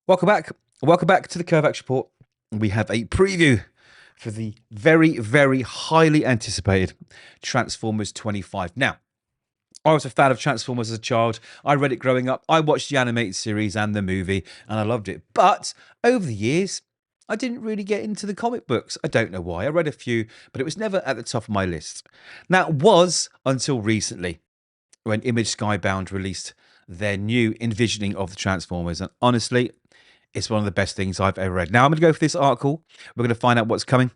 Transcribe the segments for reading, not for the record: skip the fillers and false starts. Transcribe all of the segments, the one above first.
Welcome back. Welcome back to the Kovacs Report. We have a preview for the very, very highly anticipated Transformers 25. Now, I was a fan of Transformers as a child. I read it growing up. I watched the animated series and the movie, and I loved it. But over the years, I didn't really get into the comic books. I don't know why. I read a few, but it was never at the top of my list. Now, it was until recently when Image Skybound released their new envisioning of the Transformers. And honestly, it's one of the best things I've ever read. Now, I'm going to go for this article. We're going to find out what's coming,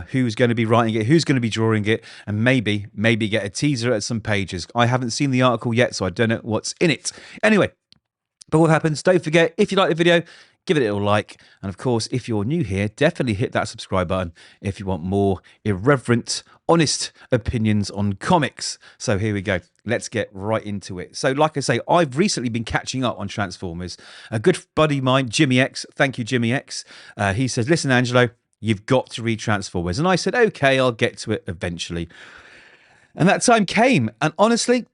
who's going to be writing it, who's going to be drawing it, and maybe get a teaser at some pages. I haven't seen the article yet, so I don't know what's in it. Anyway, but what happens, don't forget, if you like the video, give it a little like. And of course, if you're new here, definitely hit that subscribe button if you want more irreverent, honest opinions on comics. So here we go. Let's get right into it. So like I say, I've recently been catching up on Transformers. A good buddy of mine, Jimmy X, thank you, Jimmy X. He says, listen, Angelo, you've got to read Transformers. And I said, okay, I'll get to it eventually. And that time came. And honestly,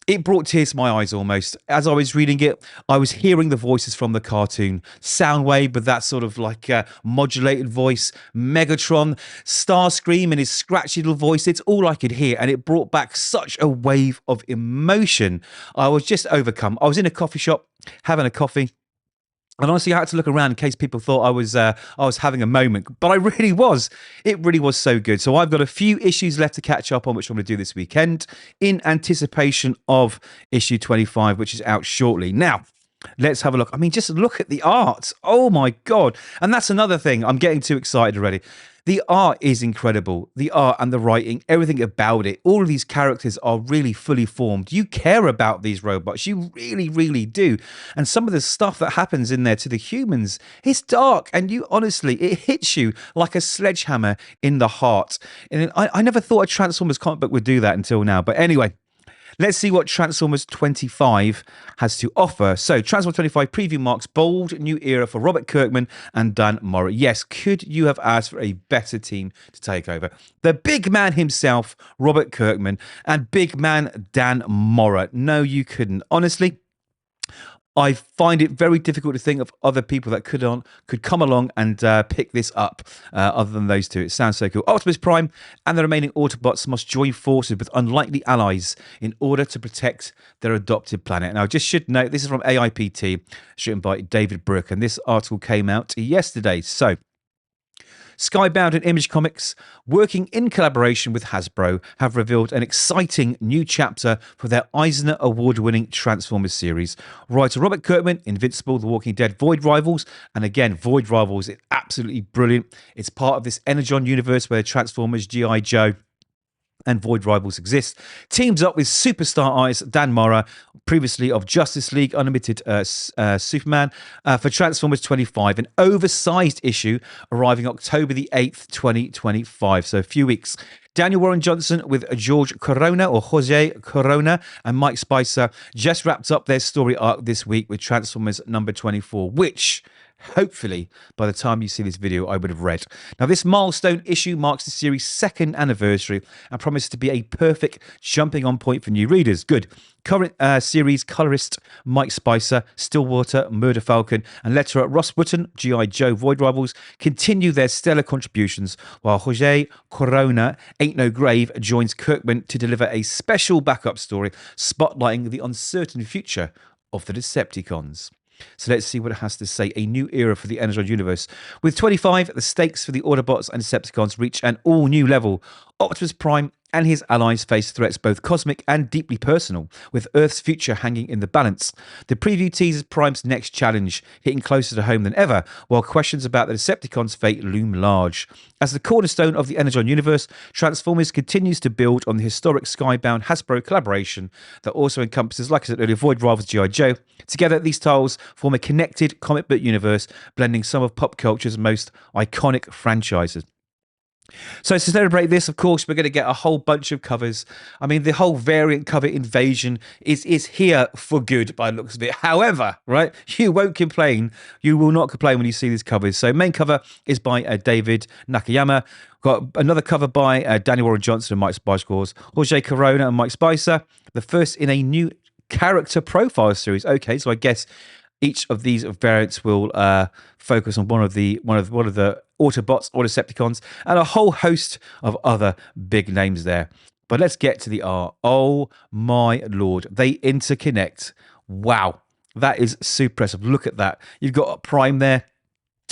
it brought tears to my eyes almost. As I was reading it, I was hearing the voices from the cartoon. Soundwave with that sort of like modulated voice. Megatron, Starscream in his scratchy little voice. It's all I could hear. And it brought back such a wave of emotion. I was just overcome. I was in a coffee shop having a coffee. And honestly, I had to look around in case people thought I was having a moment, but I really was. It really was so good. So I've got a few issues left to catch up on, which I'm going to do this weekend in anticipation of issue 25, which is out shortly. Now, let's have a look. I mean, just look at the art. Oh my God. And that's another thing. I'm getting too excited already. The art is incredible. The art and the writing, everything about it. All of these characters are really fully formed. You care about these robots. You really, really do. And some of the stuff that happens in there to the humans, it's dark. And you honestly, it hits you like a sledgehammer in the heart. And I never thought a Transformers comic book would do that until now. But anyway, let's see what Transformers 25 has to offer. So, Transformers 25 preview marks bold new era for Robert Kirkman and Dan Mora. Yes, could you have asked for a better team to take over? The big man himself, Robert Kirkman, and big man Dan Mora. No, you couldn't. Honestly, I find it very difficult to think of other people that could come along and pick this up other than those two. It sounds so cool. Optimus Prime and the remaining Autobots must join forces with unlikely allies in order to protect their adopted planet. Now, I just should note, this is from AIPT, written by David Brooke, and this article came out yesterday. So, Skybound and Image Comics, working in collaboration with Hasbro, have revealed an exciting new chapter for their Eisner Award-winning Transformers series. Writer Robert Kirkman, Invincible, The Walking Dead, Void Rivals, and again, Void Rivals is absolutely brilliant. It's part of this Energon Universe where Transformers, G.I. Joe, and Void Rivals exist. Teams up with superstar artist Dan Mora, previously of Justice League Unlimited Superman, for Transformers 25, an oversized issue arriving October the 8th, 2025. So a few weeks. Daniel Warren Johnson with Jorge Corona and Mike Spicer just wrapped up their story arc this week with Transformers number 24, which hopefully, by the time you see this video, I would have read. Now, this milestone issue marks the series' second anniversary and promises to be a perfect jumping-on point for new readers. Good. Current series colorist Mike Spicer, Stillwater, Murder Falcon, and letterer Ross Wotton, G.I. Joe, Void Rivals, continue their stellar contributions, while Jorge Corona, Ain't No Grave, joins Kirkman to deliver a special backup story spotlighting the uncertain future of the Decepticons. So let's see what it has to say. A new era for the Energon Universe. With 25, the stakes for the Autobots and Decepticons reach an all-new level. Optimus Prime and his allies face threats both cosmic and deeply personal, with Earth's future hanging in the balance. The preview teases Prime's next challenge, hitting closer to home than ever, while questions about the Decepticons' fate loom large. As the cornerstone of the Energon Universe, Transformers continues to build on the historic Skybound Hasbro collaboration that also encompasses, like I said earlier, Void Rivals, G.I. Joe. Together, these titles form a connected comic book universe, blending some of pop culture's most iconic franchises. So to celebrate this, of course, we're going to get a whole bunch of covers. I mean, the whole variant cover invasion is here for good by the looks of it. However, right, you won't complain. You will not complain when you see these covers. So main cover is by David Nakayama. Got another cover by Daniel Warren Johnson and Mike Spicer, Jorge Corona and Mike Spicer. The first in a new character profile series. Okay, so I guess Each of these variants will focus on one of the Autobots or Decepticons, and a whole host of other big names there. But let's get to the art. Oh my lord, they interconnect. Wow, that is super impressive. Look at that. You've got Prime there,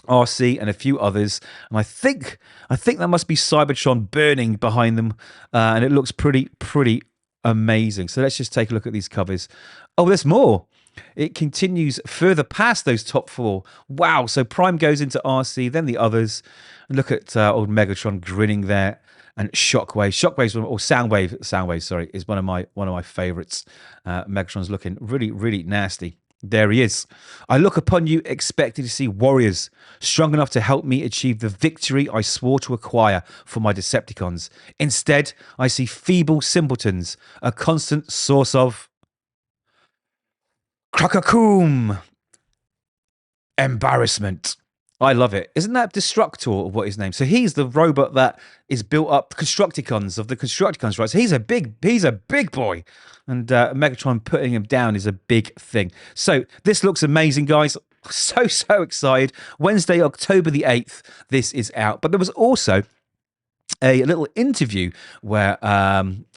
RC, and a few others, and I think that must be Cybertron burning behind them, and it looks pretty amazing. So let's just take a look at these covers. Oh, there's more. It continues further past those top four. Wow. So Prime goes into RC, then the others. And look at old Megatron grinning there. And Shockwave's or Soundwave, sorry, is one of my favorites. Megatron's looking really nasty. There he is. I look upon you expecting to see warriors strong enough to help me achieve the victory I swore to acquire for my Decepticons. Instead, I see feeble simpletons, a constant source of Krakakoom embarrassment. I love it. Isn't that Destructor or what his name? So he's the robot that is built up Constructicons of the Constructicons, right? So he's a big boy, and Megatron putting him down is a big thing. So this looks amazing, guys. So excited. Wednesday, October the 8th. This is out. But there was also a little interview where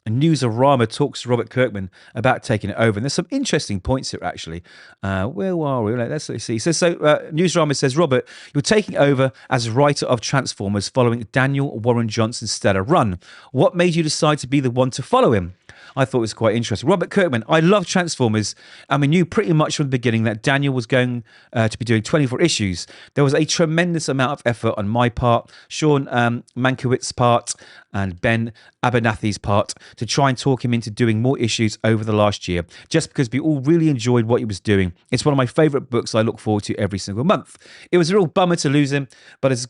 Newsarama talks to Robert Kirkman about taking it over. And there's some interesting points here, actually. Where are we? Let's see. So Newsarama says, Robert, you're taking over as writer of Transformers following Daniel Warren Johnson's stellar run. What made you decide to be the one to follow him? I thought it was quite interesting. Robert Kirkman, I love Transformers, and we knew pretty much from the beginning that Daniel was going to be doing 24 issues. There was a tremendous amount of effort on my part, Sean Mankiewicz's part, and Ben Abernathy's part to try and talk him into doing more issues over the last year, just because we all really enjoyed what he was doing. It's one of my favourite books I look forward to every single month. It was a real bummer to lose him, but as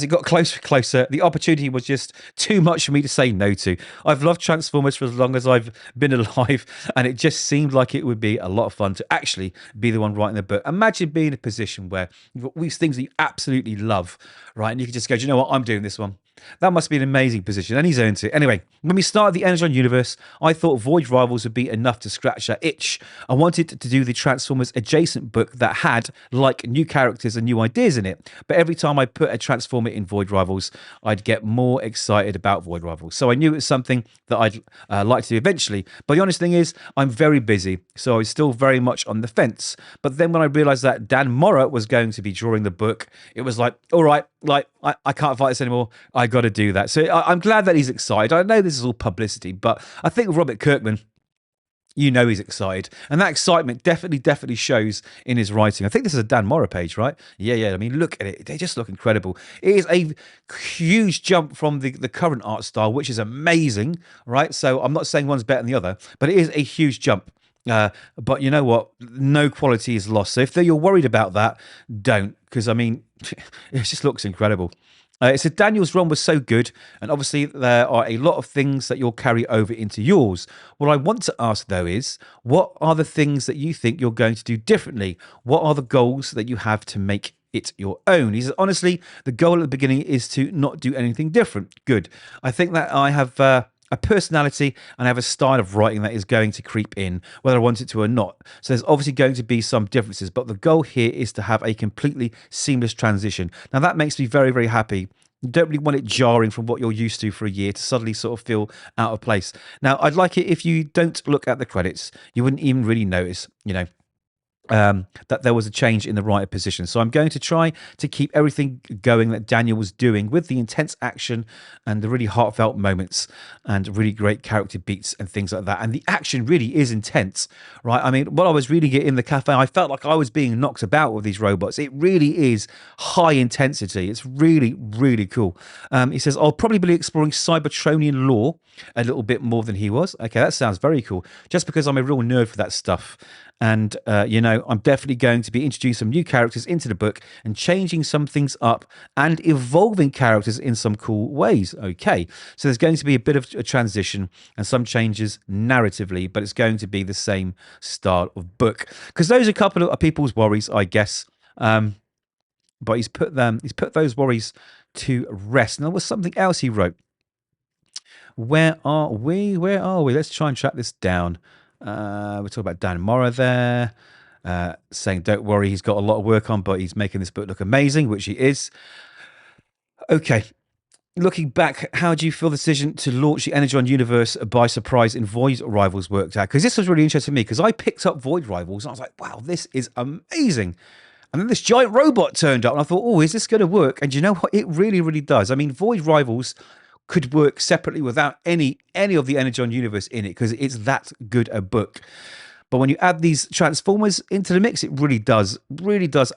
it got closer and closer, the opportunity was just too much for me to say no to. I've loved Transformers for as long as I've been alive, and it just seemed like it would be a lot of fun to actually be the one writing the book. Imagine being in a position where you've got all these things that you absolutely love, right? And you can just go, do you know what? I'm doing this one. That must be an amazing position, and he's earned it. Anyway, when we started the Energon Universe, I thought Void Rivals would be enough to scratch that itch. I wanted to do the Transformers adjacent book that had, like, new characters and new ideas in it. But every time I put a Transformer in Void Rivals, I'd get more excited about Void Rivals. So I knew it was something that I'd like to do eventually. But the honest thing is, I'm very busy, so I was still very much on the fence. But then when I realised that Dan Mora was going to be drawing the book, it was like, all right, like, I can't fight this anymore. I got to do that. So I'm glad that he's excited. I know this is all publicity, but I think with Robert Kirkman, you know he's excited. And that excitement definitely shows in his writing. I think this is a Dan Mora page, right? Yeah. I mean, look at it. They just look incredible. It is a huge jump from the current art style, which is amazing, right? So I'm not saying one's better than the other, but it is a huge jump. But you know what? No quality is lost. So if you're worried about that, don't. Because, I mean, it just looks incredible. It said Daniel's run was so good, and obviously there are a lot of things that you'll carry over into yours. What I want to ask, though, is what are the things that you think you're going to do differently? What are the goals that you have to make it your own? He says, honestly, the goal at the beginning is to not do anything different. Good. I think that I have a personality and I have a style of writing that is going to creep in, whether I want it to or not. So there's obviously going to be some differences, but the goal here is to have a completely seamless transition. Now that makes me very happy. You don't really want it jarring from what you're used to for a year to suddenly sort of feel out of place. Now, I'd like it if you don't look at the credits, you wouldn't even really notice, you know, that there was a change in the writer position. So I'm going to try to keep everything going that Daniel was doing with the intense action and the really heartfelt moments and really great character beats and things like that. And the action really is intense, right? I mean, while I was reading it in the cafe, I felt like I was being knocked about with these robots. It really is high intensity. It's really cool. He says, I'll probably be exploring Cybertronian lore a little bit more than he was. Okay, that sounds very cool. Just because I'm a real nerd for that stuff. And, you know, I'm definitely going to be introducing some new characters into the book and changing some things up and evolving characters in some cool ways. Okay, so there's going to be a bit of a transition and some changes narratively, but it's going to be the same style of book. Because those are a couple of people's worries, I guess. But he's put those worries to rest. And there was something else he wrote. Where are we? Let's try and track this down. We're talking about Dan Mora there. saying, don't worry, he's got a lot of work on, but he's making this book look amazing, which he is. Okay. Looking back, how do you feel the decision to launch the Energon Universe by surprise in Void Rivals worked out? Because this was really interesting to me, because I picked up Void Rivals and I was like, wow, this is amazing. And then this giant robot turned up and I thought, oh, is this going to work? And you know what? It really, really does. I mean, Void Rivals could work separately without any of the Energon Universe in it, because it's that good a book. But when you add these Transformers into the mix, it really does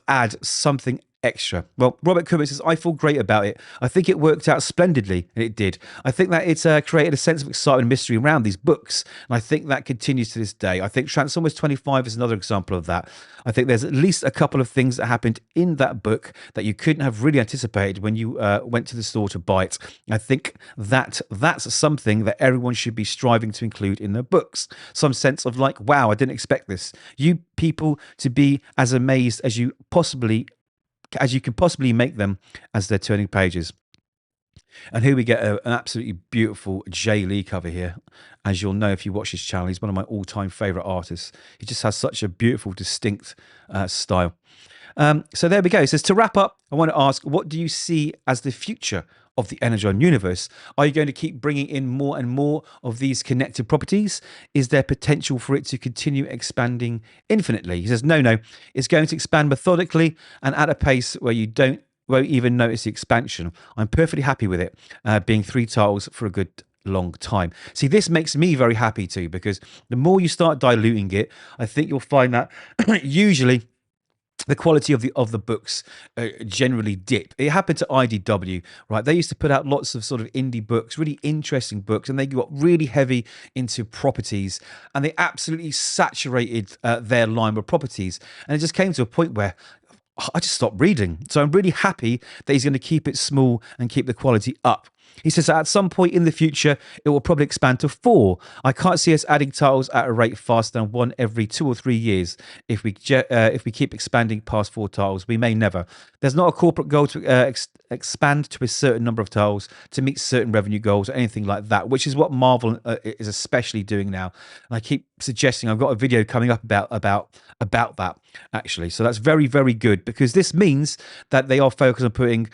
add something extra. Well, Robert Kirkman says, I feel great about it. I think it worked out splendidly, and it did. I think that it's created a sense of excitement and mystery around these books, and I think that continues to this day. I think Transformers 25 is another example of that. I think there's at least a couple of things that happened in that book that you couldn't have really anticipated when you went to the store to buy it. I think that's something that everyone should be striving to include in their books. Some sense of like, wow, I didn't expect this. You people to be as amazed as you can possibly make them as they're turning pages. And here we get an absolutely beautiful Jae Lee cover here. As you'll know if you watch his channel, he's one of my all-time favorite artists. He just has such a beautiful, distinct style. So there we go. It says, to wrap up, I want to ask, what do you see as the future of the Energon Universe? Are you going to keep bringing in more and more of these connected properties? Is there potential for it to continue expanding infinitely? He says, no, it's going to expand methodically and at a pace where you won't even notice the expansion. I'm perfectly happy with it being 3 titles for a good long time. See, this makes me very happy too, because the more you start diluting it, I think you'll find that usually the quality of the books generally dip. It happened to IDW, right? They used to put out lots of sort of indie books, really interesting books, and they got really heavy into properties, and they absolutely saturated their line with properties. And it just came to a point where I just stopped reading. So I'm really happy that he's going to keep it small and keep the quality up. He says that at some point in the future, it will probably expand to 4. I can't see us adding titles at a rate faster than 1 every 2 or 3 years. If we keep expanding past 4 titles, we may never. There's not a corporate goal to expand to a certain number of titles to meet certain revenue goals or anything like that, which is what Marvel is especially doing now. And I keep suggesting, I've got a video coming up about that actually. So that's very, very good, because this means that they are focused on putting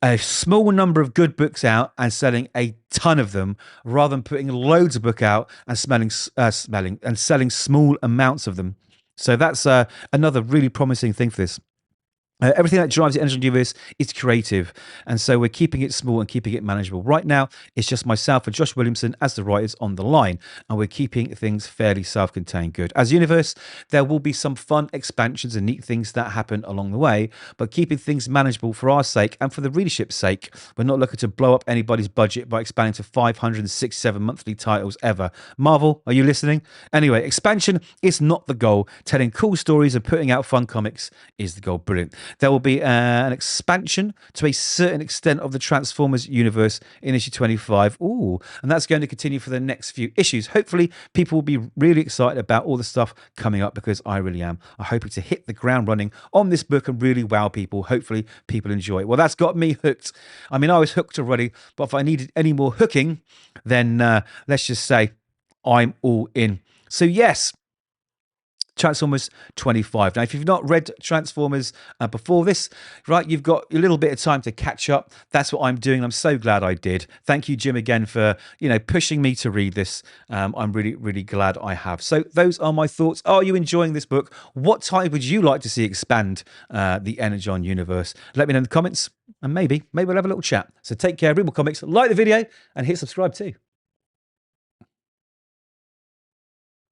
a small number of good books out and selling a ton of them, rather than putting loads of book out and selling small amounts of them. So that's another really promising thing for this. Everything that drives the Energon Universe is creative, and so we're keeping it small and keeping it manageable. Right now, it's just myself and Josh Williamson as the writers on the line, and we're keeping things fairly self-contained good. As Universe, there will be some fun expansions and neat things that happen along the way, but keeping things manageable for our sake and for the readership's sake. We're not looking to blow up anybody's budget by expanding to 567 monthly titles ever. Marvel, are you listening? Anyway, expansion is not the goal. Telling cool stories and putting out fun comics is the goal. Brilliant. There will be an expansion to a certain extent of the Transformers universe in issue 25. Ooh, and that's going to continue for the next few issues. Hopefully, people will be really excited about all the stuff coming up, because I really am. I'm hoping to hit the ground running on this book and really wow people. Hopefully, people enjoy it. Well, that's got me hooked. I mean, I was hooked already, but if I needed any more hooking, then let's just say I'm all in. So yes, Transformers 25. Now, if you've not read Transformers before this, right, you've got a little bit of time to catch up. That's what I'm doing. I'm so glad I did. Thank you, Jim, again for, pushing me to read this. I'm really, really glad I have. So those are my thoughts. Are you enjoying this book? What time would you like to see expand the Energon Universe? Let me know in the comments, and maybe we'll have a little chat. So take care, read more comics, like the video, and hit subscribe too.